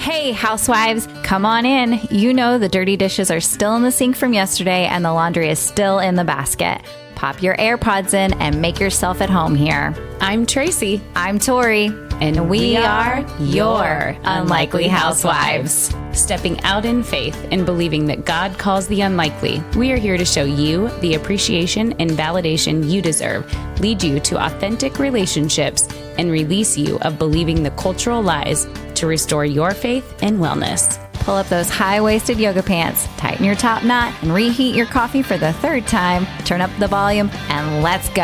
Hey, housewives, come on in. You know the dirty dishes are still in the sink from yesterday and the laundry is still in the basket. Pop your AirPods in and make yourself at home here. I'm Tracy. I'm Tori. And we are your unlikely housewives. Stepping out in faith and believing that God calls the unlikely, we are here to show you the appreciation and validation you deserve, lead you to authentic relationships, and release you of believing the cultural lies to restore your faith and wellness. Pull up those high-waisted yoga pants, tighten your top knot, and reheat your coffee for the third time. Turn up the volume, and let's go.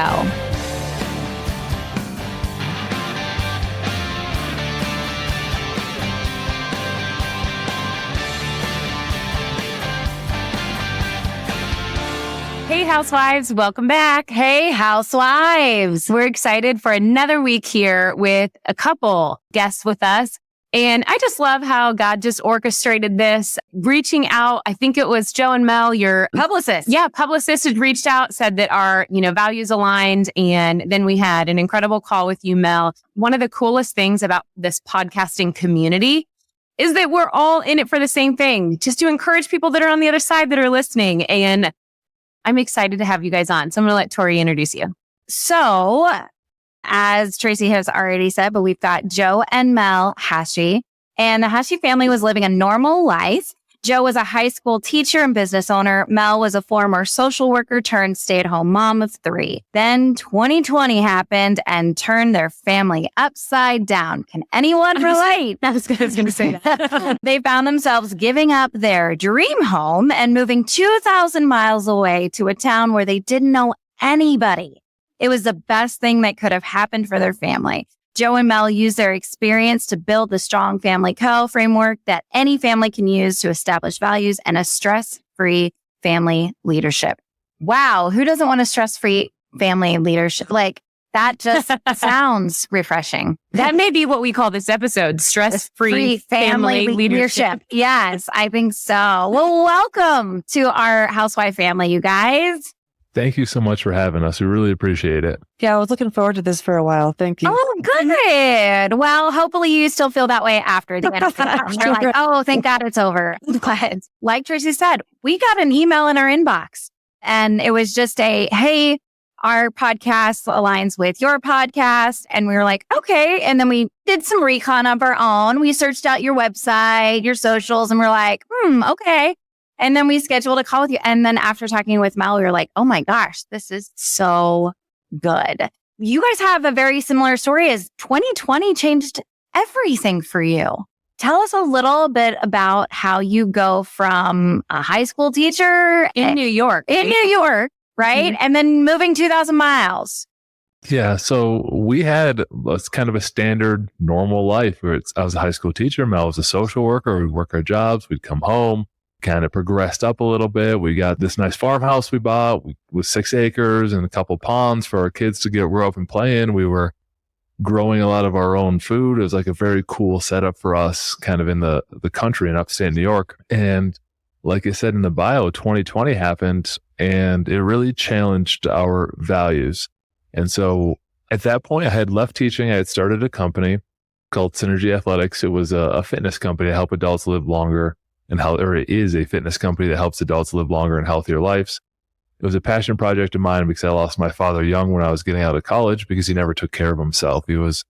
Hey, housewives, welcome back. Hey, housewives. We're excited for another week here with a couple guests with us. And I just love how God just orchestrated this, reaching out. I think it was Joe and Mel, your publicist. Yeah, publicist had reached out, said that our, values aligned. And then we had an incredible call with you, Mel. One of the coolest things about this podcasting community is that we're all in it for the same thing, just to encourage people that are on the other side that are listening. And I'm excited to have you guys on. So I'm going to let Tori introduce you. So, as Tracy has already said, but we've got Joe and Mel Hashey, and the Hashey family was living a normal life. Joe was a high school teacher and business owner. Mel was a former social worker turned stay-at-home mom of 3. Then 2020 happened and turned their family upside down. Can anyone relate? I was going to say that. They found themselves giving up their dream home and moving 2,000 miles away to a town where they didn't know anybody. It was the best thing that could have happened for their family. Joe and Mel used their experience to build the strong family framework that any family can use to establish values and a stress-free family leadership. Wow, who doesn't want a stress-free family leadership? Like, that just sounds refreshing. That may be what we call this episode, stress-free family leadership. Yes, I think so. Well, welcome to our housewife family, you guys. Thank you so much for having us. We really appreciate it. Yeah, I was looking forward to this for a while. Thank you. Oh, good. Well, hopefully you still feel that way after the end. You're like, oh, thank God it's over. But like Tracy said, we got an email in our inbox and it was just hey, our podcast aligns with your podcast. And we were like, okay. And then we did some recon of our own. We searched out your website, your socials, and we're like, okay. And then we scheduled a call with you. And then after talking with Mel, we were like, oh my gosh, this is so good. You guys have a very similar story as 2020 changed everything for you. Tell us a little bit about how you go from a high school teacher in New York, right? Mm-hmm. And then moving 2,000 miles. Yeah. So we had kind of a standard normal life where I was a high school teacher. Mel was a social worker. We'd work our jobs. We'd come home. Kind of progressed up a little bit. We got this nice farmhouse we bought with 6 acres and a couple ponds for our kids to grow up and play in. We were growing a lot of our own food. It was like a very cool setup for us kind of in the country in upstate New York. And like I said in the bio, 2020 happened and it really challenged our values. And so at that point, I had left teaching. I had started a company called Synergy Athletics. It was a fitness company to help adults live longer. It is a fitness company that helps adults live longer and healthier lives. It was a passion project of mine because I lost my father young when I was getting out of college because he never took care of himself. He was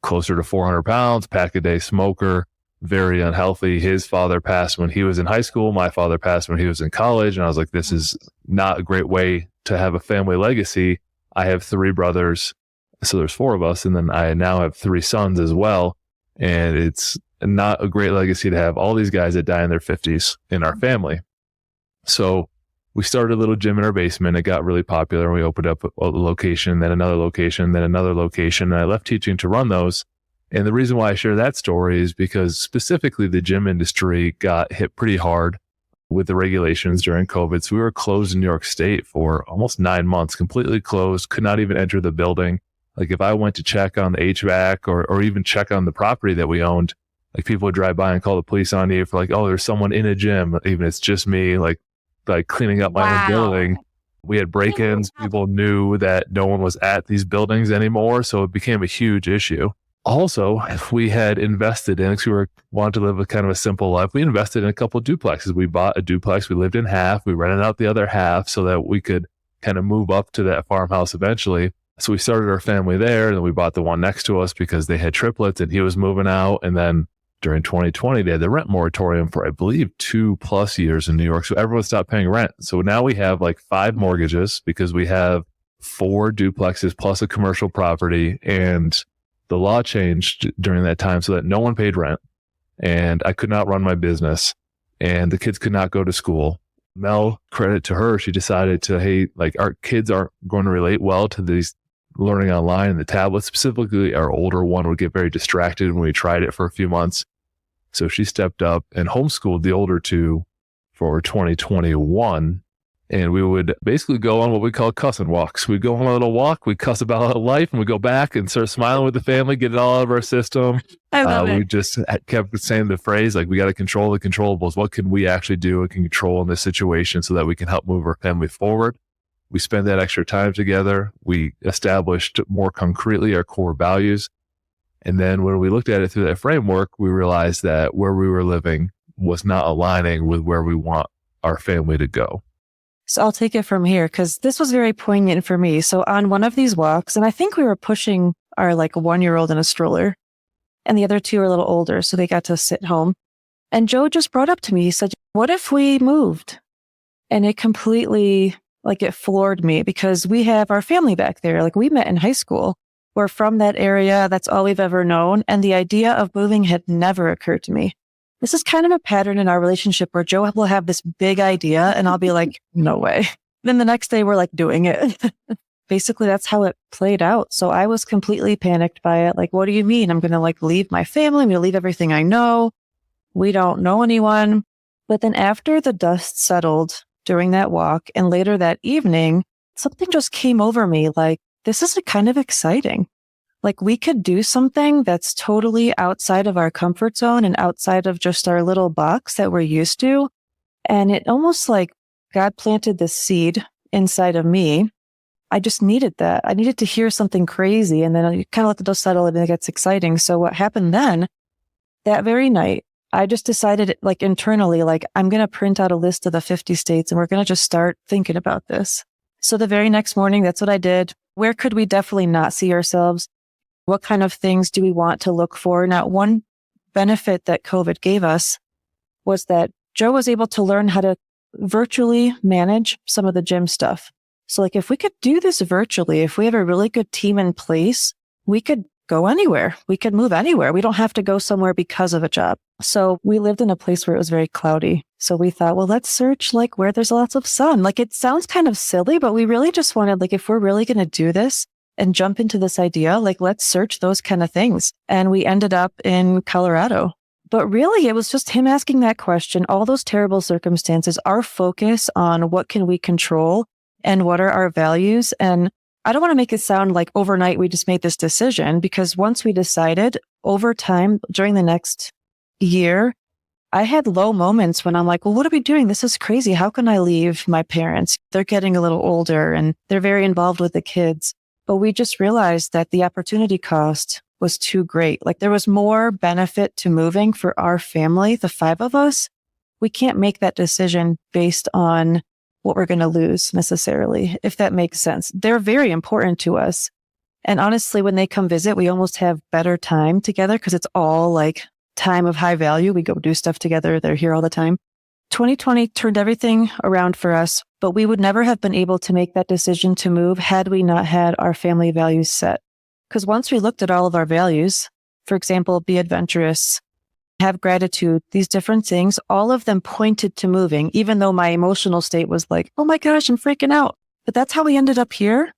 closer to 400 pounds, pack-a-day smoker, very unhealthy. His father passed when he was in high school. My father passed when he was in college. And I was like, this is not a great way to have a family legacy. I have 3 brothers, so there's 4 of us. And then I now have 3 sons as well. And it's not a great legacy to have all these guys that die in their 50s in our family. So we started a little gym in our basement. It got really popular. We opened up a location, then another location, then another location. And I left teaching to run those. And the reason why I share that story is because specifically the gym industry got hit pretty hard with the regulations during COVID. So we were closed in New York State for almost 9 months, completely closed, could not even enter the building. Like if I went to check on the HVAC or even check on the property that we owned, like people would drive by and call the police on you for like, oh, there's someone in a gym, even it's just me, like cleaning up my own building. We had break-ins. People knew that no one was at these buildings anymore. So it became a huge issue. Also, if we had invested in, because we wanted to live a kind of a simple life, we invested in a couple of duplexes. We bought a duplex. We lived in half. We rented out the other half so that we could kind of move up to that farmhouse eventually. So we started our family there, and then we bought the one next to us because they had triplets and he was moving out. And then during 2020, they had the rent moratorium for, I believe, 2+ years in New York. So everyone stopped paying rent. So now we have like 5 mortgages because we have 4 duplexes plus a commercial property. And the law changed during that time so that no one paid rent, and I could not run my business, and the kids could not go to school. Mel, credit to her, she decided to, hey, like our kids aren't going to relate well to these learning online and the tablets. Specifically, our older one would get very distracted when we tried it for a few months. So she stepped up and homeschooled the older 2 for 2021. And we would basically go on what we call cussing walks. We'd go on a little walk, we'd cuss about life, and we'd go back and start smiling with the family, get it all out of our system. I love it. We just kept saying the phrase, like, we got to control the controllables. What can we actually do and can control in this situation so that we can help move our family forward? We spend that extra time together. We established more concretely our core values. And then when we looked at it through that framework, we realized that where we were living was not aligning with where we want our family to go. So I'll take it from here because this was very poignant for me. So on one of these walks, and I think we were pushing our like 1-year-old in a stroller, and the other 2 are a little older, so they got to sit home. And Joe just brought up to me, he said, what if we moved? And it completely, like, it floored me because we have our family back there. Like, we met in high school. We're from that area. That's all we've ever known. And the idea of moving had never occurred to me. This is kind of a pattern in our relationship where Joe will have this big idea and I'll be like, no way. Then the next day we're like doing it. Basically, that's how it played out. So I was completely panicked by it. Like, what do you mean? I'm going to like leave my family. I'm going to leave everything I know. We don't know anyone. But then after the dust settled during that walk and later that evening, something just came over me. Like, this is kind of exciting. Like, we could do something that's totally outside of our comfort zone and outside of just our little box that we're used to. And it almost like God planted this seed inside of me. I just needed that. I needed to hear something crazy. And then you kind of let the dust settle and it gets exciting. So what happened then, that very night, I just decided, like, internally, like, I'm going to print out a list of the 50 states and we're going to just start thinking about this. So the very next morning, that's what I did. Where could we definitely not see ourselves? What kind of things do we want to look for? Now, one benefit that COVID gave us was that Joe was able to learn how to virtually manage some of the gym stuff. So, like, if we could do this virtually, if we have a really good team in place, we could go anywhere. We could move anywhere. We don't have to go somewhere because of a job. So we lived in a place where it was very cloudy. So we thought, well, let's search like where there's lots of sun. Like, it sounds kind of silly, but we really just wanted, like, if we're really going to do this and jump into this idea, like, let's search those kind of things. And we ended up in Colorado. But really, it was just him asking that question, all those terrible circumstances, our focus on what can we control and what are our values. And I don't want to make it sound like overnight we just made this decision, because once we decided, over time, during the next year, I had low moments when I'm like, well, what are we doing? This is crazy. How can I leave my parents? They're getting a little older and they're very involved with the kids. But we just realized that the opportunity cost was too great. Like, there was more benefit to moving for our family, the 5 of us. We can't make that decision based on what we're going to lose necessarily, if that makes sense. They're very important to us. And honestly, when they come visit, we almost have better time together because it's all like time of high value. We go do stuff together. They're here all the time. 2020 turned everything around for us, but we would never have been able to make that decision to move had we not had our family values set. Because once we looked at all of our values, for example, be adventurous, have gratitude, these different things, all of them pointed to moving, even though my emotional state was like, oh my gosh, I'm freaking out. But that's how we ended up here.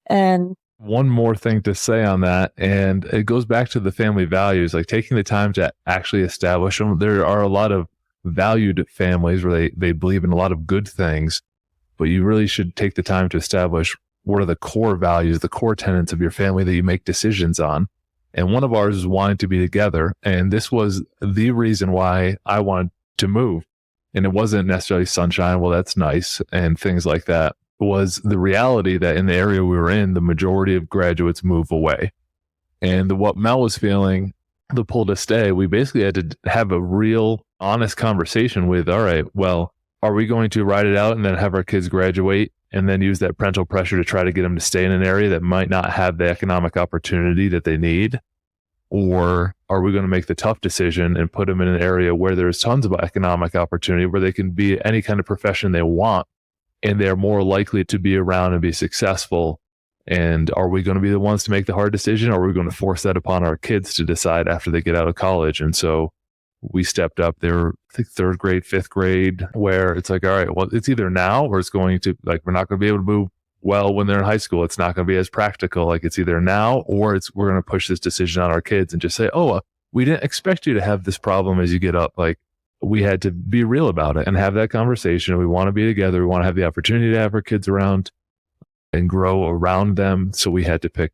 And one more thing to say on that, and it goes back to the family values, like taking the time to actually establish them. There are a lot of valued families where they believe in a lot of good things, but you really should take the time to establish what are the core values, the core tenets of your family that you make decisions on. And one of ours is wanting to be together. And this was the reason why I wanted to move. And it wasn't necessarily sunshine. Well, that's nice. And things like that. It was the reality that in the area we were in, the majority of graduates move away. And what Mel was feeling, the pull to stay, we basically had to have a real honest conversation with, all right, well, are we going to ride it out and then have our kids graduate and then use that parental pressure to try to get them to stay in an area that might not have the economic opportunity that they need? Or are we going to make the tough decision and put them in an area where there's tons of economic opportunity, where they can be any kind of profession they want, and they're more likely to be around and be successful? And are we going to be the ones to make the hard decision, or are we going to force that upon our kids to decide after they get out of college? And so we stepped up. They were, I think, 3rd grade, 5th grade, where it's like, all right, well, it's either now or it's going to, like, we're not going to be able to move well when they're in high school. It's not going to be as practical. Like, it's either now or we're going to push this decision on our kids and just say, oh, we didn't expect you to have this problem as you get up. Like, we had to be real about it and have that conversation. We want to be together. We want to have the opportunity to have our kids around and grow around them. So we had to pick,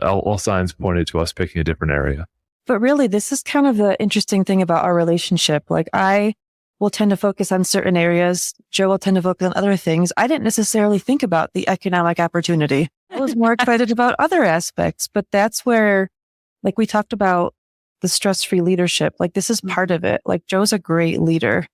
all signs pointed to us picking a different area. But really, this is kind of the interesting thing about our relationship. Like, I will tend to focus on certain areas. Joe will tend to focus on other things. I didn't necessarily think about the economic opportunity. I was more excited about other aspects, but that's where, like, we talked about the stress-free leadership. Like, this is part of it. Like, Joe's a great leader,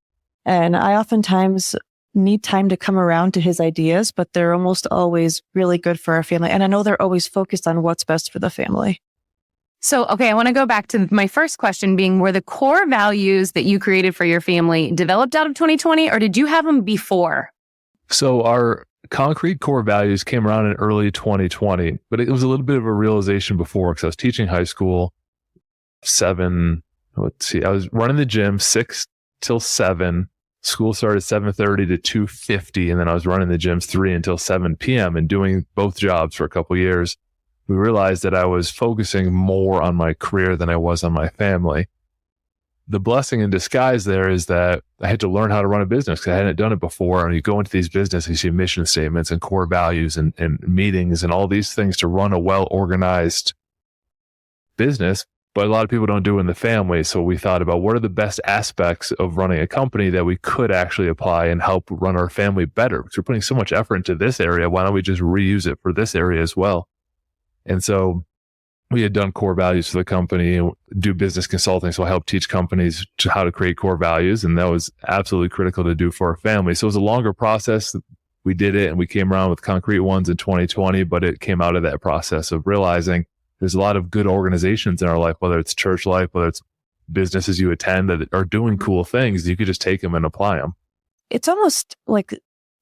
and I oftentimes need time to come around to his ideas, but they're almost always really good for our family. And I know they're always focused on what's best for the family. So, okay, I want to go back to my first question being, were the core values that you created for your family developed out of 2020, or did you have them before? So our concrete core values came around in early 2020, but it was a little bit of a realization before, because I was teaching high school I was running the gym 6 till 7. School started 7:30 to 2:50, and then I was running the gyms 3 until 7 p.m. and doing both jobs for a couple of years. We realized that I was focusing more on my career than I was on my family. The blessing in disguise there is that I had to learn how to run a business because I hadn't done it before. And you go into these businesses, you see mission statements and core values and meetings and all these things to run a well-organized business. But a lot of people don't do it in the family. So we thought about what are the best aspects of running a company that we could actually apply and help run our family better. Because we're putting so much effort into this area. Why don't we just reuse it for this area as well? And so we had done core values for the company and do business consulting. So I helped teach companies how to create core values. And that was absolutely critical to do for our family. So it was a longer process. We did it and we came around with concrete ones in 2020, but it came out of that process of realizing there's a lot of good organizations in our life, whether it's church life, whether it's businesses you attend that are doing cool things. You could just take them and apply them. It's almost like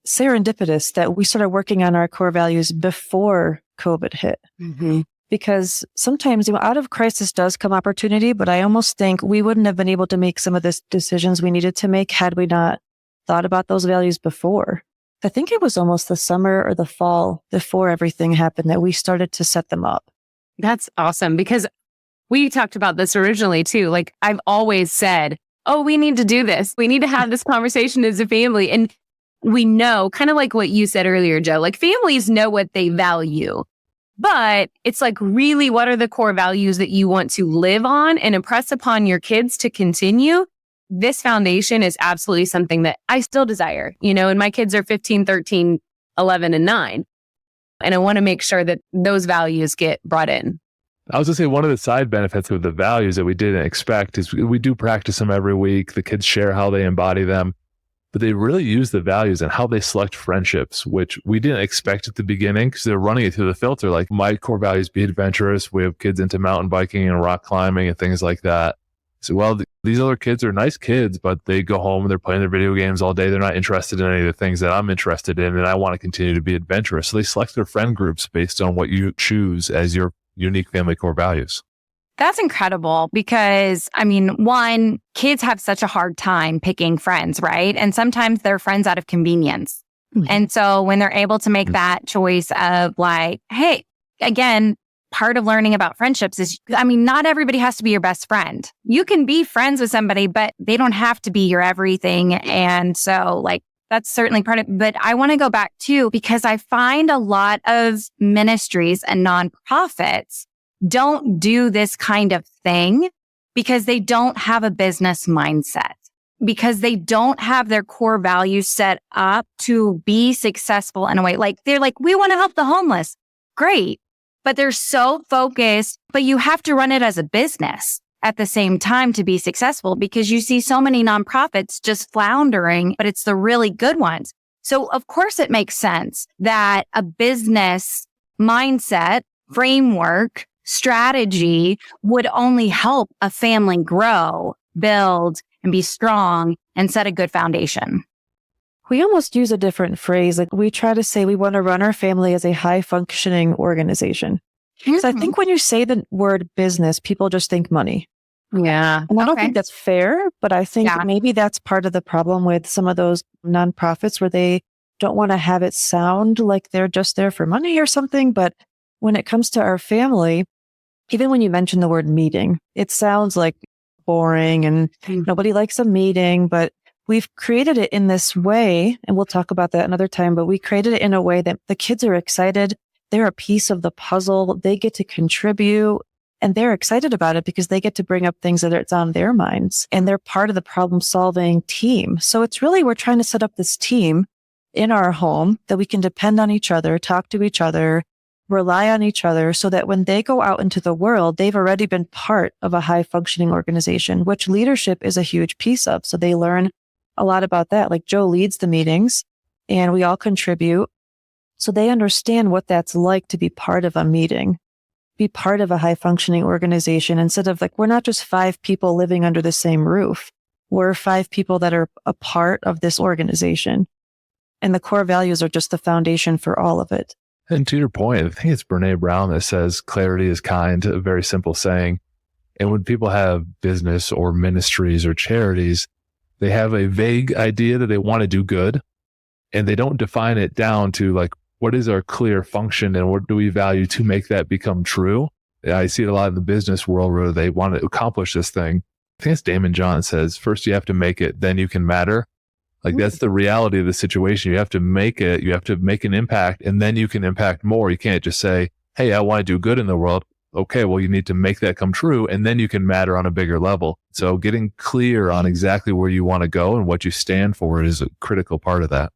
serendipitous that we started working on our core values before COVID hit. Mm-hmm. Because sometimes, out of crisis does come opportunity, but I almost think we wouldn't have been able to make some of the decisions we needed to make had we not thought about those values before. I think it was almost the summer or the fall before everything happened that we started to set them up. That's awesome, because we talked about this originally too. Like, I've always said, oh, we need to do this. We need to have this conversation as a family. And we know, kind of like what you said earlier, Joe, like families know what they value. But it's like, really, what are the core values that you want to live on and impress upon your kids to continue? This foundation is absolutely something that I still desire, and my kids are 15, 13, 11, and 9. And I want to make sure that those values get brought in. I was going to say, one of the side benefits of the values that we didn't expect is we do practice them every week. The kids share how they embody them. But they really use the values and how they select friendships, which we didn't expect at the beginning because they're running it through the filter. Like, my core values, be adventurous. We have kids into mountain biking and rock climbing and things like that. So, well, these other kids are nice kids, but they go home and they're playing their video games all day. They're not interested in any of the things that I'm interested in, and I want to continue to be adventurous. So they select their friend groups based on what you choose as your unique family core values. That's incredible because, one, kids have such a hard time picking friends, right? And sometimes they're friends out of convenience. Mm-hmm. And so when they're able to make that choice of like, hey, again, part of learning about friendships is, not everybody has to be your best friend. You can be friends with somebody, but they don't have to be your everything. And so that's certainly part of it. But I want to go back too, because I find a lot of ministries and nonprofits don't do this kind of thing because they don't have a business mindset, because they don't have their core values set up to be successful in a way. Like, they're like, we want to help the homeless. Great. but they're so focused, but you have to run it as a business at the same time to be successful because you see so many nonprofits just floundering, but it's the really good ones. So of course it makes sense that a business mindset, framework, strategy would only help a family grow, build, and be strong and set a good foundation. We almost use a different phrase. Like we try to say we want to run our family as a high functioning organization. Because I think when you say the word business, people just think money. Yeah. And I don't think that's fair, but I think maybe that's part of the problem with some of those nonprofits where they don't want to have it sound like they're just there for money or something. But when it comes to our family, even when you mention the word meeting, it sounds like boring and nobody likes a meeting, but we've created it in this way, and we'll talk about that another time, but we created it in a way that the kids are excited. They're a piece of the puzzle. They get to contribute, and they're excited about it because they get to bring up things that it's on their minds, and they're part of the problem-solving team. So it's really, we're trying to set up this team in our home that we can depend on each other, talk to each other, rely on each other so that when they go out into the world, they've already been part of a high-functioning organization, which leadership is a huge piece of. So they learn a lot about that. Like Joe leads the meetings and we all contribute. So they understand what that's like to be part of a meeting, be part of a high functioning organization instead of like, we're not just 5 people living under the same roof. We're 5 people that are a part of this organization. And the core values are just the foundation for all of it. And to your point, I think it's Brene Brown that says clarity is kind, a very simple saying. And when people have business or ministries or charities, they have a vague idea that they want to do good, and they don't define it down to like, what is our clear function and what do we value to make that become true? I see it a lot in the business world where they want to accomplish this thing. I think it's Damon John says, first you have to make it, then you can matter. Like that's the reality of the situation. You have to make it, you have to make an impact, and then you can impact more. You can't just say, hey, I want to do good in the world. Okay, well, you need to make that come true, and then you can matter on a bigger level. So getting clear on exactly where you want to go and what you stand for is a critical part of that.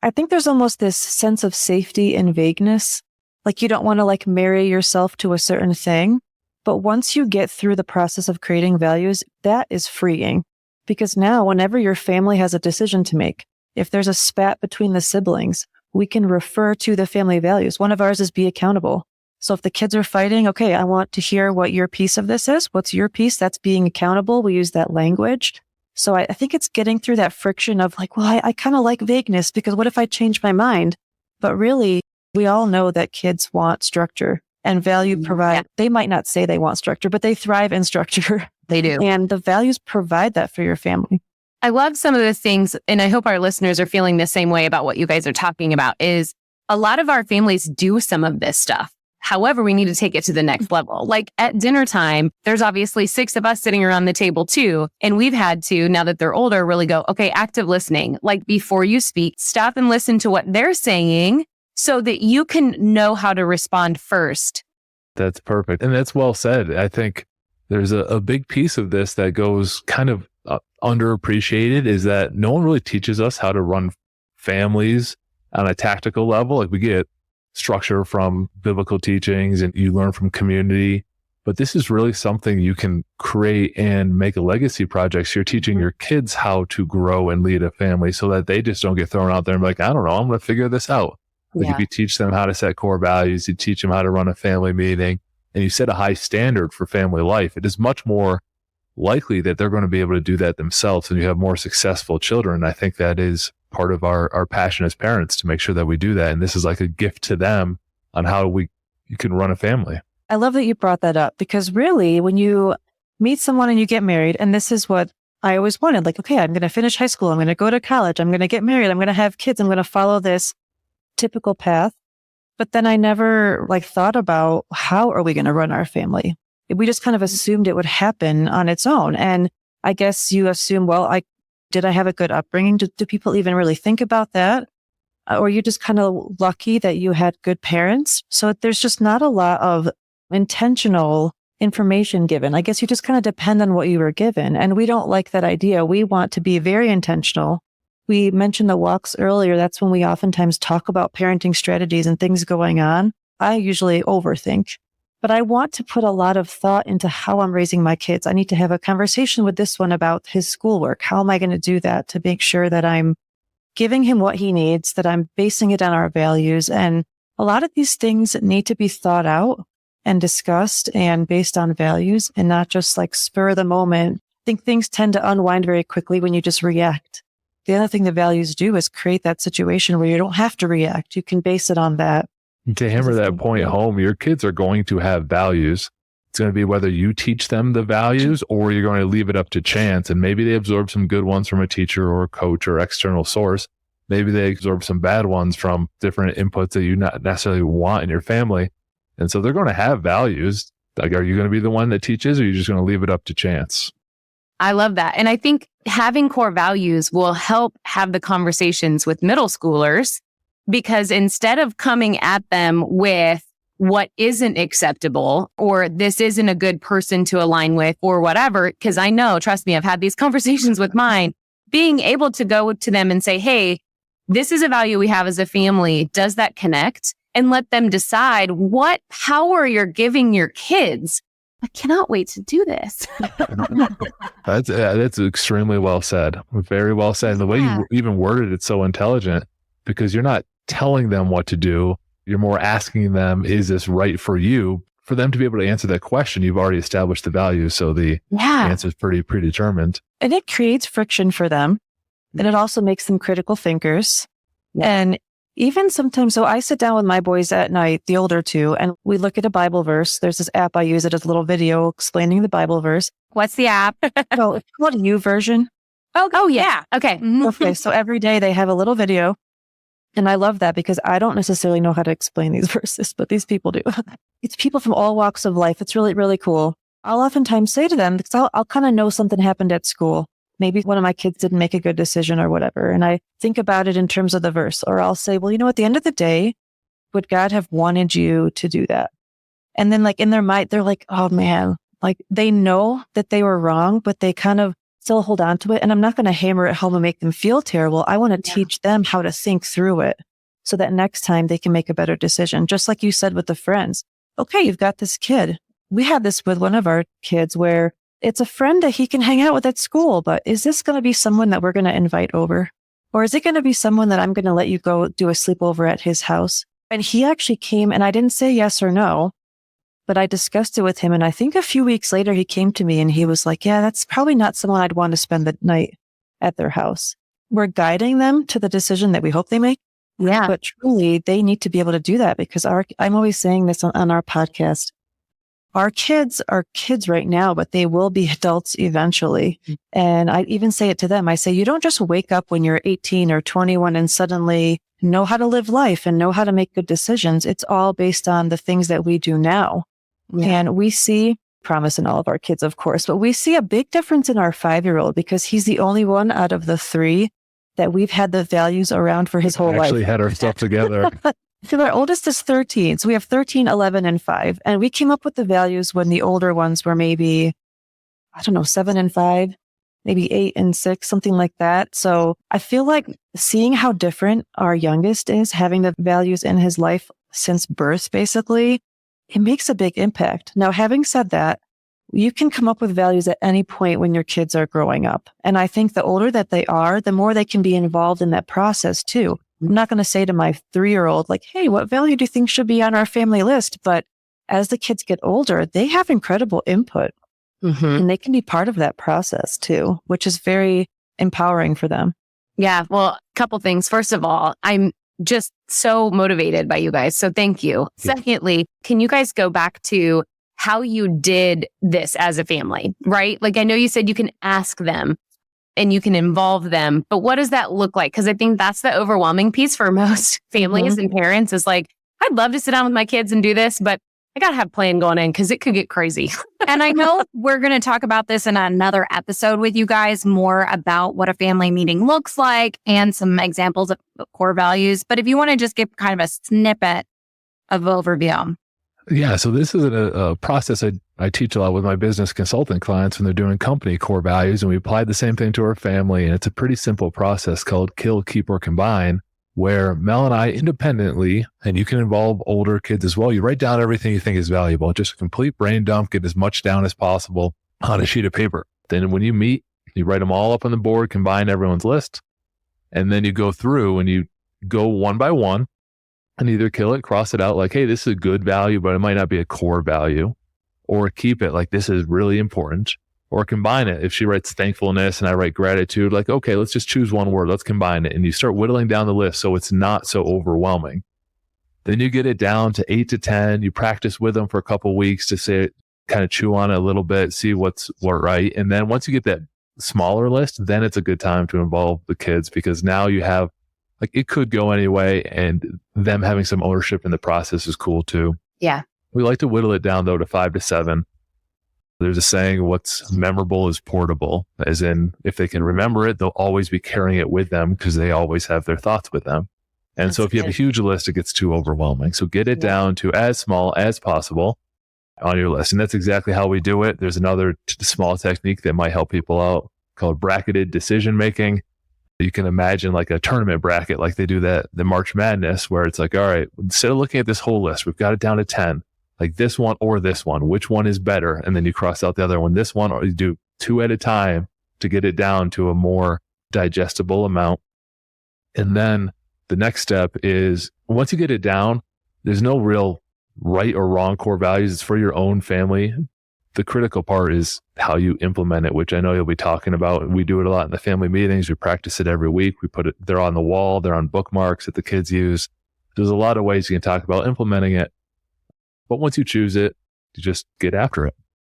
I think there's almost this sense of safety in vagueness. Like you don't want to like marry yourself to a certain thing. But once you get through the process of creating values, that is freeing. Because now whenever your family has a decision to make, if there's a spat between the siblings, we can refer to the family values. One of ours is be accountable. So if the kids are fighting, okay, I want to hear what your piece of this is. What's your piece? That's being accountable. We use that language. So I think it's getting through that friction of like, well, I kind of like vagueness because what if I change my mind? But really, we all know that kids want structure and value provide. They might not say they want structure, but they thrive in structure. They do. And the values provide that for your family. I love some of the things, and I hope our listeners are feeling the same way about what you guys are talking about, is a lot of our families do some of this stuff. However, we need to take it to the next level. Like at dinner time, there's obviously 6 of us sitting around the table too. And we've had to, now that they're older, really go, okay, active listening. Like before you speak, stop and listen to what they're saying so that you can know how to respond first. That's perfect. And that's well said. I think there's a big piece of this that goes kind of underappreciated is that no one really teaches us how to run families on a tactical level. Like we get structure from biblical teachings and you learn from community, but this is really something you can create and make a legacy project. So you're teaching your kids how to grow and lead a family so that they just don't get thrown out there and be like, I don't know, I'm going to figure this out. Like if you teach them how to set core values, you teach them how to run a family meeting, and you set a high standard for family life, it is much more likely that they're going to be able to do that themselves and you have more successful children. I think that is part of our passion as parents to make sure that we do that. And this is like a gift to them on how you can run a family. I love that you brought that up because really when you meet someone and you get married, and this is what I always wanted, like, okay, I'm going to finish high school. I'm going to go to college. I'm going to get married. I'm going to have kids. I'm going to follow this typical path. But then I never thought about how are we going to run our family? We just kind of assumed it would happen on its own. And I guess you assume, well, did I have a good upbringing? Do people even really think about that? Or you're just kind of lucky that you had good parents. So there's just not a lot of intentional information given. I guess you just kind of depend on what you were given. And we don't like that idea. We want to be very intentional. We mentioned the walks earlier. That's when we oftentimes talk about parenting strategies and things going on. I usually overthink, but I want to put a lot of thought into how I'm raising my kids. I need to have a conversation with this one about his schoolwork. How am I going to do that to make sure that I'm giving him what he needs, that I'm basing it on our values? And a lot of these things need to be thought out and discussed and based on values and not just like spur of the moment. I think things tend to unwind very quickly when you just react. The other thing the values do is create that situation where you don't have to react. You can base it on that. To hammer that point home, your kids are going to have values. It's going to be whether you teach them the values or you're going to leave it up to chance. And maybe they absorb some good ones from a teacher or a coach or external source. Maybe they absorb some bad ones from different inputs that you not necessarily want in your family. And so they're going to have values. Like, are you going to be the one that teaches, or are you just going to leave it up to chance? I love that. And I think having core values will help have the conversations with middle schoolers, because instead of coming at them with what isn't acceptable or this isn't a good person to align with or whatever, because I know, trust me, I've had these conversations with mine, being able to go to them and say, hey, this is a value we have as a family. Does that connect? And let them decide what power you're giving your kids. I cannot wait to do this. That's extremely well said. Very well said. And the way you even worded it, so intelligent, because you're not telling them what to do. You're more asking them, is this right for you? For them to be able to answer that question, you've already established the value. So the answer is pretty predetermined. And it creates friction for them. And it also makes them critical thinkers. Yeah. And even sometimes, so I sit down with my boys at night, the older two, and we look at a Bible verse. There's this app I use. It does a little video explaining the Bible verse. What's the app? So it's called YouVersion. Oh, yeah. Okay. Okay. So every day they have a little video. And I love that because I don't necessarily know how to explain these verses, but these people do. It's people from all walks of life. It's really, really cool. I'll oftentimes say to them, because I'll kind of know something happened at school. Maybe one of my kids didn't make a good decision or whatever. And I think about it in terms of the verse, or I'll say, well, at the end of the day, would God have wanted you to do that? And then like in their mind, they're like, oh man, like they know that they were wrong, but they kind of still hold on to it. And I'm not going to hammer it home and make them feel terrible. I want to teach them how to think through it so that next time they can make a better decision. Just like you said with the friends. Okay, you've got this kid. We had this with one of our kids where it's a friend that he can hang out with at school, but is this going to be someone that we're going to invite over? Or is it going to be someone that I'm going to let you go do a sleepover at his house? And he actually came, and I didn't say yes or no, but I discussed it with him. And I think a few weeks later, he came to me and he was like, yeah, that's probably not someone I'd want to spend the night at their house. We're guiding them to the decision that we hope they make. Yeah. But truly, they need to be able to do that because I'm always saying this on our podcast. Our kids are kids right now, but they will be adults eventually. And I even say it to them. I say, you don't just wake up when you're 18 or 21 and suddenly know how to live life and know how to make good decisions. It's all based on the things that we do now. Yeah. And we see promise in all of our kids, of course, but we see a big difference in our 5-year-old because he's the only one out of the 3 that we've had the values around for his whole life. Actually had our stuff together. So our oldest is 13. So we have 13, 11, and 5. And we came up with the values when the older ones were maybe, 7 and 5, maybe 8 and 6, something like that. So I feel like seeing how different our youngest is, having the values in his life since birth, basically, it makes a big impact. Now, having said that, you can come up with values at any point when your kids are growing up. And I think the older that they are, the more they can be involved in that process too. I'm not going to say to my 3-year-old, like, hey, what value do you think should be on our family list? But as the kids get older, they have incredible input and they can be part of that process too, which is very empowering for them. Yeah. Well, a couple things. First of all, I'm just so motivated by you guys. So thank you. Secondly, can you guys go back to how you did this as a family, right? Like I know you said you can ask them and you can involve them, but what does that look like? Because I think that's the overwhelming piece for most families and parents is like, I'd love to sit down with my kids and do this, but I got to have a plan going in because it could get crazy. And I know we're going to talk about this in another episode with you guys, more about what a family meeting looks like and some examples of core values. But if you want to just give kind of a snippet of overview. Yeah, so this is a process I teach a lot with my business consultant clients when they're doing company core values, and we applied the same thing to our family. And it's a pretty simple process called kill, keep, or combine. where Mel and I independently, and you can involve older kids as well, you write down everything you think is valuable, just a complete brain dump, get as much down as possible on a sheet of paper. Then when you meet, you write them all up on the board, combine everyone's list, and then you go through and you go one by one and either kill it, cross it out like, hey, this is a good value, but it might not be a core value, or keep it like this is really important, or combine it. If she writes thankfulness and I write gratitude, like, okay, let's just choose one word. Let's combine it. And you start whittling down the list so it's not so overwhelming. Then you get it down to 8 to 10. You practice with them for a couple of weeks to say, kind of chew on it a little bit, see what's right. And then once you get that smaller list, then it's a good time to involve the kids, because now you have, like, it could go anyway, and them having some ownership in the process is cool too. Yeah. We like to whittle it down though to 5 to 7. There's a saying, what's memorable is portable, as in if they can remember it, they'll always be carrying it with them because they always have their thoughts with them. And so if you have a huge list, it gets too overwhelming. So get it down to as small as possible on your list. And that's exactly how we do it. There's another small technique that might help people out called bracketed decision making. You can imagine like a tournament bracket, like they do the March Madness, where it's like, all right, instead of looking at this whole list, we've got it down to 10. Like this one or this one, which one is better? And then you cross out the other one, this one, or you do 2 at a time to get it down to a more digestible amount. And then the next step is, once you get it down, there's no real right or wrong core values. It's for your own family. The critical part is how you implement it, which I know you'll be talking about. We do it a lot in the family meetings. We practice it every week. We put it, they're on the wall. They're on bookmarks that the kids use. There's a lot of ways you can talk about implementing it. But once you choose it, you just get after it.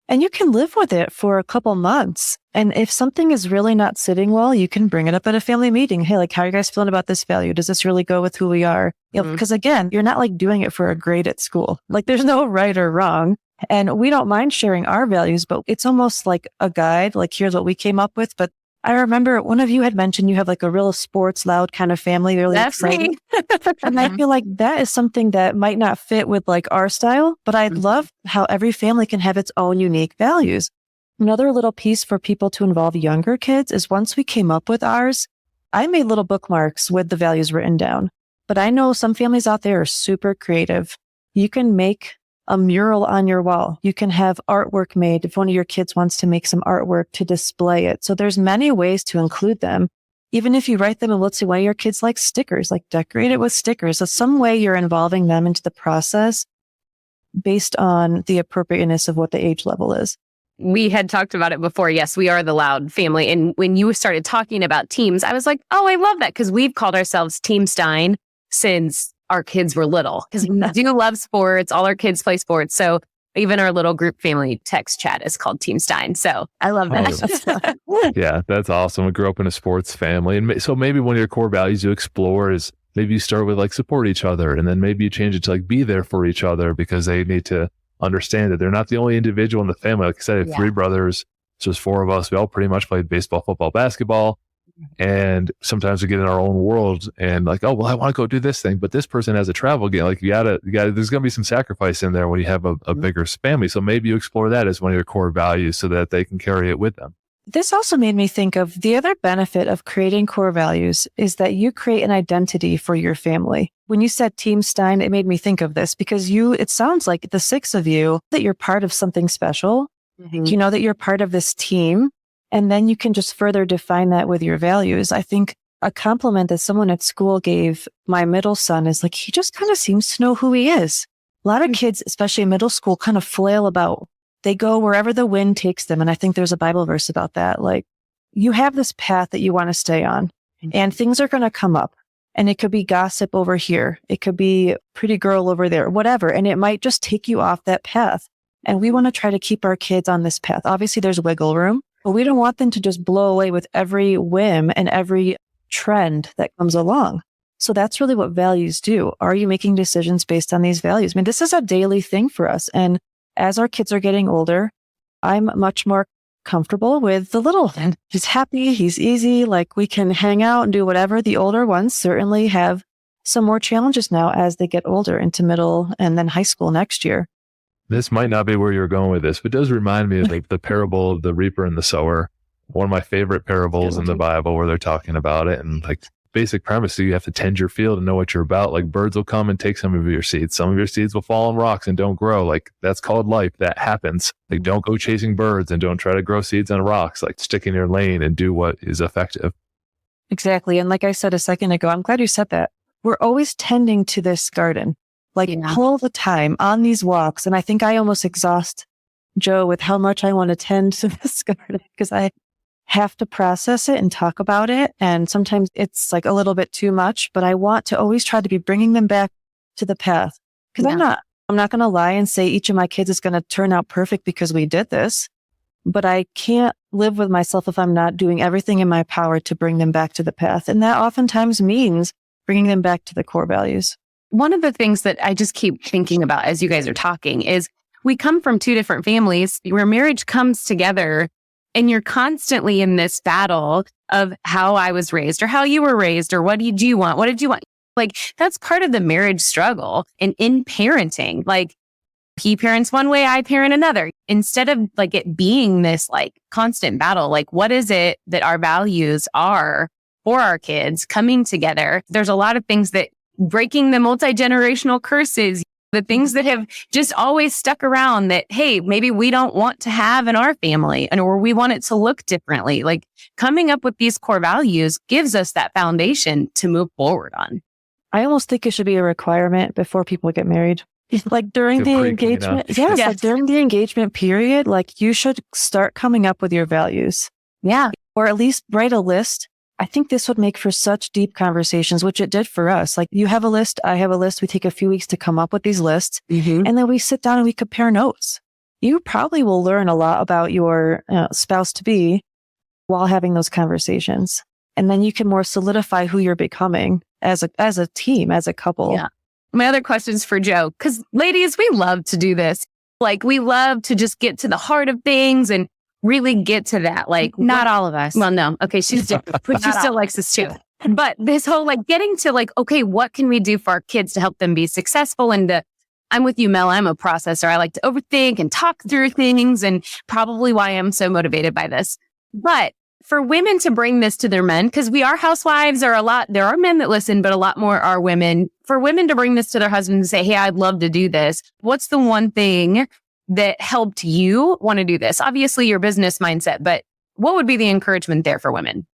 And you can live with it for a couple months. And if something is really not sitting well, you can bring it up at a family meeting. Hey, like, how are you guys feeling about this value? Does this really go with who we are? You know, because again, you're not like doing it for a grade at school. Like there's no right or wrong. And we don't mind sharing our values, but it's almost like a guide. Like, here's what we came up with. But I remember one of you had mentioned you have like a real sports loud kind of family. Really That's exciting. me. And I feel like that is something that might not fit with like our style, but I love how every family can have its own unique values. Another little piece for people to involve younger kids is, once we came up with ours, I made little bookmarks with the values written down. But I know some families out there are super creative. You can make a mural on your wall. You can have artwork made if one of your kids wants to make some artwork to display it. So there's many ways to include them. Even if you write them, and let's say one of your kids likes stickers, like decorate it with stickers. So some way you're involving them into the process based on the appropriateness of what the age level is. We had talked about it before. Yes, we are the loud family. And when you started talking about teams, I was like, oh, I love that, because we've called ourselves Team Stein since our kids were little, because we do love sports. All our kids play sports. So even our little group family text chat is called Team Stein. So I love that. Yeah, that's awesome. We grew up in a sports family. And so maybe one of your core values you explore is, maybe you start with like support each other, and then maybe you change it to like be there for each other, because they need to understand that they're not the only individual in the family. Like I said, I have 3 brothers. So there's 4 of us. We all pretty much played baseball, football, basketball. And sometimes we get in our own world and like, oh, well, I want to go do this thing, but this person has a travel game. Like you gotta, there's going to be some sacrifice in there when you have a bigger family. So maybe you explore that as one of your core values so that they can carry it with them. This also made me think of the other benefit of creating core values is that you create an identity for your family. When you said Team Stein, it made me think of this, because it sounds like the 6 of you, that you're part of something special. You know that you're part of this team. And then you can just further define that with your values. I think a compliment that someone at school gave my middle son is like, he just kind of seems to know who he is. A lot of kids, especially in middle school, kind of flail about. They go wherever the wind takes them. And I think there's a Bible verse about that. Like, you have this path that you want to stay on, and things are going to come up. And it could be gossip over here. It could be pretty girl over there, whatever. And it might just take you off that path. And we want to try to keep our kids on this path. Obviously, there's wiggle room. But we don't want them to just blow away with every whim and every trend that comes along. So that's really what values do. Are you making decisions based on these values? I mean, this is a daily thing for us. And as our kids are getting older, I'm much more comfortable with the little one. He's happy. He's easy. Like, we can hang out and do whatever. The older ones certainly have some more challenges now as they get older into middle and then high school next year. This might not be where you're going with this, but it does remind me of like the parable of the reaper and the sower. One of my favorite parables in the Bible, where they're talking about it. And like basic premise. So you have to tend your field and know what you're about. Like birds will come and take some of your seeds. Some of your seeds will fall on rocks and don't grow. Like that's called life. That happens. Like don't go chasing birds and don't try to grow seeds on rocks. Like stick in your lane and do what is effective. Exactly. And like I said a second ago, I'm glad you said that. We're always tending to this garden, like all the time on these walks. And I think I almost exhaust Joe with how much I want to tend to this garden because I have to process it and talk about it. And sometimes it's like a little bit too much, but I want to always try to be bringing them back to the path. Because I'm not going to lie and say each of my kids is going to turn out perfect because we did this. But I can't live with myself if I'm not doing everything in my power to bring them back to the path. And that oftentimes means bringing them back to the core values. One of the things that I just keep thinking about as you guys are talking is we come from two different families where marriage comes together and you're constantly in this battle of how I was raised or how you were raised or what did you want? What did you want? Like that's part of the marriage struggle and in parenting. Like he parents one way, I parent another. Instead of like it being this like constant battle, like what is it that our values are for our kids coming together? There's a lot of things that breaking the multi-generational curses, the things that have just always stuck around that, hey, maybe we don't want to have in our family and or we want it to look differently. Like coming up with these core values gives us that foundation to move forward on. I almost think it should be a requirement before people get married. Like during the engagement, like during the engagement period, like you should start coming up with your values. Yeah. Or at least write a list. I think this would make for such deep conversations, which it did for us. Like you have a list, I have a list. We take a few weeks to come up with these lists and then we sit down and we compare notes. You probably will learn a lot about your spouse to be while having those conversations. And then you can more solidify who you're becoming as a team, as a couple. Yeah. My other question's for Joe, because ladies, we love to do this. Like we love to just get to the heart of things and really get to that. Like not all of us. Well, no. Okay. She's different, but she still likes us too. But this whole like getting to like, okay, what can we do for our kids to help them be successful? And I'm with you, Mel. I'm a processor. I like to overthink and talk through things and probably why I'm so motivated by this. But for women to bring this to their men, because we are housewives or there are men that listen, but a lot more are women. For women to bring this to their husband and say, hey, I'd love to do this. What's the one thing that helped you want to do this? Obviously your business mindset, but what would be the encouragement there for women?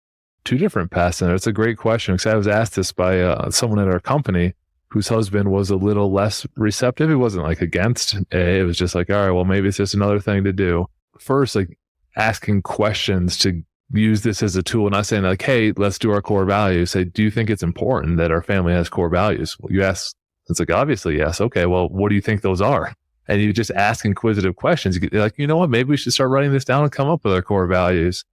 Two different paths in there. It's a great question because I was asked this by someone at our company whose husband was a little less receptive. He wasn't like against it. Was just like, all right, well, maybe it's just another thing to do. First, like asking questions to use this as a tool, not saying like, hey, let's do our core values. Say, do you think it's important that our family has core values? Well, you ask, it's like, obviously, yes. Okay, well, what do you think those are? And you just ask inquisitive questions. You're like, you know what, maybe we should start writing this down and come up with our core values.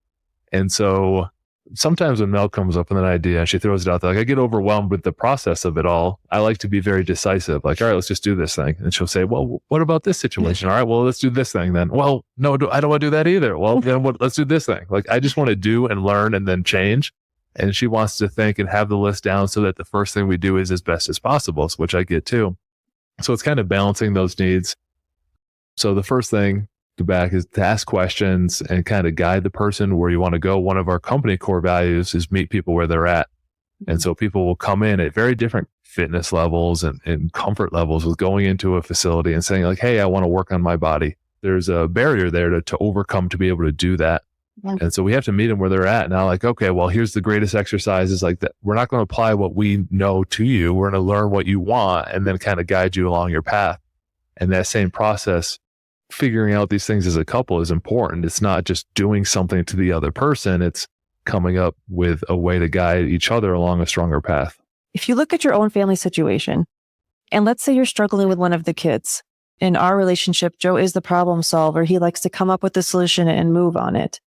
And so sometimes when Mel comes up with an idea and she throws it out there, like I get overwhelmed with the process of it all. I like to be very decisive. Like, all right, let's just do this thing. And she'll say, well, what about this situation? All right, well, let's do this thing then. Well, no, I don't want to do that either. Well, then let's do this thing. Like, I just want to do and learn and then change. And she wants to think and have the list down so that the first thing we do is as best as possible, which I get too. So it's kind of balancing those needs. So the first thing to back is to ask questions and kind of guide the person where you want to go. One of our company core values is meet people where they're at. And so people will come in at very different fitness levels and comfort levels with going into a facility and saying like, hey, I want to work on my body. There's a barrier there to overcome to be able to do that. Yeah. And so we have to meet them where they're at. Now, like, okay, well, here's the greatest exercises like that. We're not going to apply what we know to you. We're going to learn what you want and then kind of guide you along your path. And that same process, figuring out these things as a couple is important. It's not just doing something to the other person. It's coming up with a way to guide each other along a stronger path. If you look at your own family situation, and let's say you're struggling with one of the kids. In our relationship, Joe is the problem solver. He likes to come up with the solution and move on it.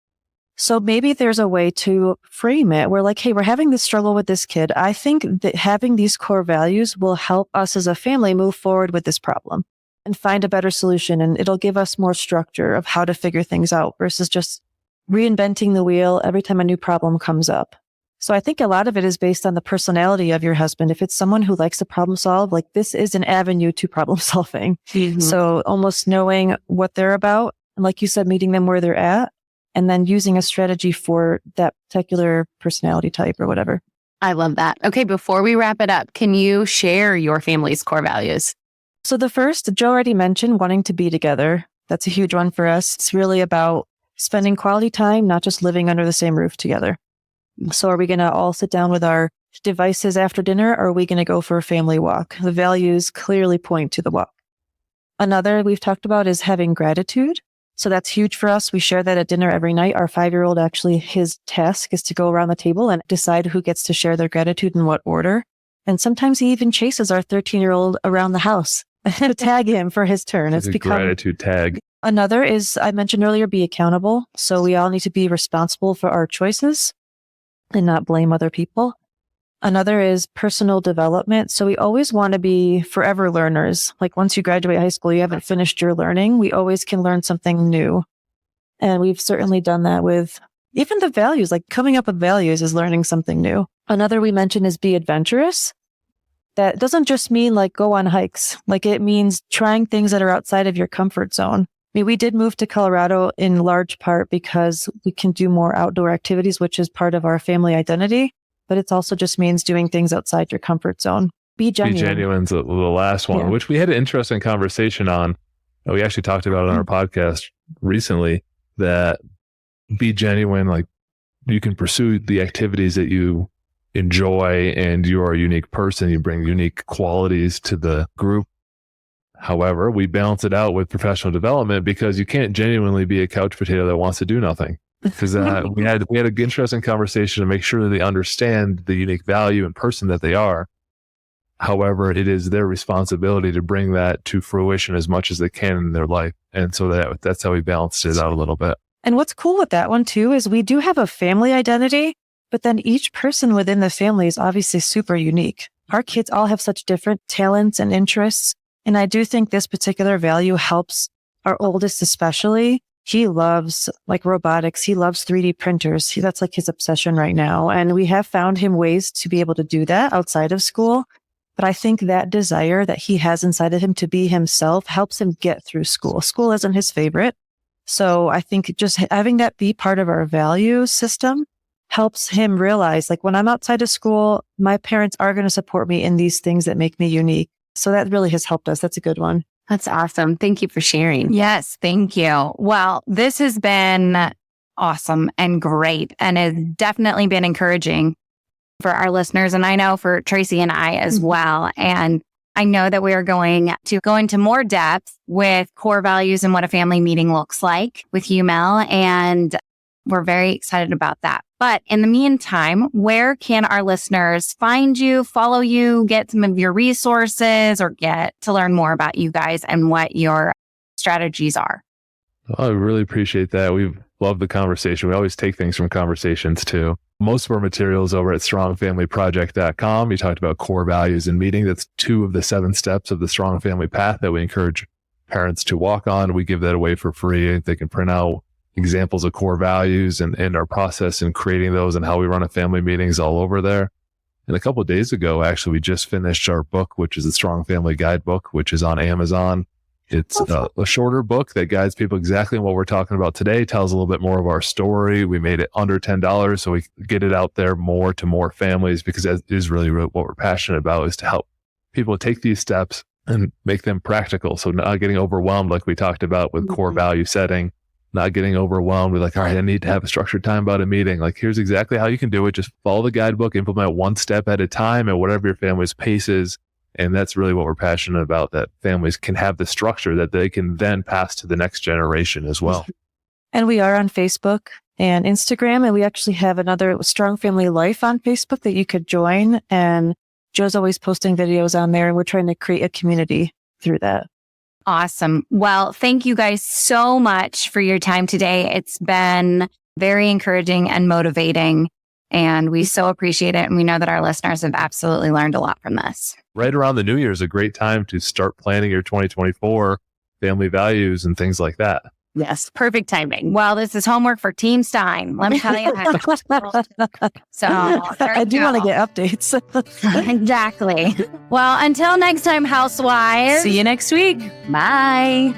So maybe there's a way to frame it where like, hey, we're having this struggle with this kid. I think that having these core values will help us as a family move forward with this problem and find a better solution. And it'll give us more structure of how to figure things out versus just reinventing the wheel every time a new problem comes up. So I think a lot of it is based on the personality of your husband. If it's someone who likes to problem solve, like this is an avenue to problem solving. Mm-hmm. So almost knowing what they're about, and like you said, meeting them where they're at, and then using a strategy for that particular personality type or whatever. I love that. Okay, before we wrap it up, can you share your family's core values? So the first, Joe already mentioned wanting to be together. That's a huge one for us. It's really about spending quality time, not just living under the same roof together. So are we going to all sit down with our devices after dinner, or are we going to go for a family walk? The values clearly point to the walk. Another we've talked about is having gratitude. So that's huge for us. We share that at dinner every night. Our 5-year-old, actually, his task is to go around the table and decide who gets to share their gratitude in what order. And sometimes he even chases our 13-year-old around the house to tag him for his turn. It's a gratitude tag. Another is, I mentioned earlier, be accountable. So we all need to be responsible for our choices and not blame other people. Another is personal development. So we always want to be forever learners. Like once you graduate high school, you haven't finished your learning. We always can learn something new. And we've certainly done that with even the values, like coming up with values is learning something new. Another we mentioned is be adventurous. That doesn't just mean like go on hikes. Like it means trying things that are outside of your comfort zone. I mean, we did move to Colorado in large part because we can do more outdoor activities, which is part of our family identity. But it also just means doing things outside your comfort zone. Be genuine. Be genuine's the last one, which we had an interesting conversation on. We actually talked about it on our podcast recently, that be genuine. Like you can pursue the activities that you enjoy and you are a unique person. You bring unique qualities to the group. However, we balance it out with professional development because you can't genuinely be a couch potato that wants to do nothing. Because we had an interesting conversation to make sure that they understand the unique value and person that they are. However, it is their responsibility to bring that to fruition as much as they can in their life. And so that's how we balanced it out a little bit. And what's cool with that one too is we do have a family identity, but then each person within the family is obviously super unique. Our kids all have such different talents and interests. And I do think this particular value helps our oldest especially. He loves like robotics. He loves 3D printers. That's like his obsession right now. And we have found him ways to be able to do that outside of school. But I think that desire that he has inside of him to be himself helps him get through school. School isn't his favorite. So I think just having that be part of our value system helps him realize, like, when I'm outside of school, my parents are going to support me in these things that make me unique. So that really has helped us. That's a good one. That's awesome. Thank you for sharing. Yes, thank you. Well, this has been awesome and great and has definitely been encouraging for our listeners. And I know for Tracy and I as well. And I know that we are going to go into more depth with core values and what a family meeting looks like with you, Mel. And we're very excited about that. But in the meantime, where can our listeners find you, follow you, get some of your resources, or get to learn more about you guys and what your strategies are? Well, I really appreciate that. We love the conversation. We always take things from conversations too. Most of our materials over at strongfamilyproject.com. You talked about core values and meeting. That's 2 of the 7 steps of the Strong Family Path that we encourage parents to walk on. We give that away for free. They can print out examples of core values and our process in creating those and how we run a family meetings all over there. And a couple of days ago, actually, we just finished our book, which is the Strong Family Guidebook, which is on Amazon. It's a shorter book that guides people exactly what we're talking about today, tells a little bit more of our story. We made it under $10 so we get it out there more to more families, because that is really what we're passionate about, is to help people take these steps and make them practical. So not getting overwhelmed like we talked about with core value setting, not getting overwhelmed with like, all right, I need to have a structured time about a meeting. Like, here's exactly how you can do it. Just follow the guidebook, implement one step at a time at whatever your family's pace is. And that's really what we're passionate about, that families can have the structure that they can then pass to the next generation as well. And we are on Facebook and Instagram, and we actually have another Strong Family Life on Facebook that you could join. And Joe's always posting videos on there, and we're trying to create a community through that. Awesome. Well, thank you guys so much for your time today. It's been very encouraging and motivating, and we so appreciate it. And we know that our listeners have absolutely learned a lot from this. Right around the new year is a great time to start planning your 2024 family values and things like that. Yes, perfect timing. Well, this is homework for Team Stein. Let me tell you. So I do want to get updates. Exactly. Well, until next time, housewives. See you next week. Bye.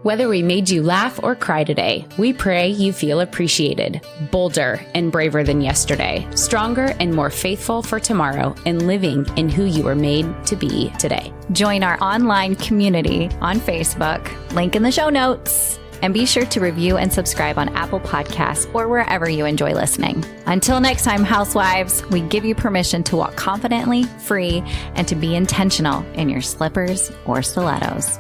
Whether we made you laugh or cry today, we pray you feel appreciated, bolder and braver than yesterday, stronger and more faithful for tomorrow, and living in who you were made to be today. Join our online community on Facebook, link in the show notes. And be sure to review and subscribe on Apple Podcasts or wherever you enjoy listening. Until next time, housewives, we give you permission to walk confidently, free, and to be intentional in your slippers or stilettos.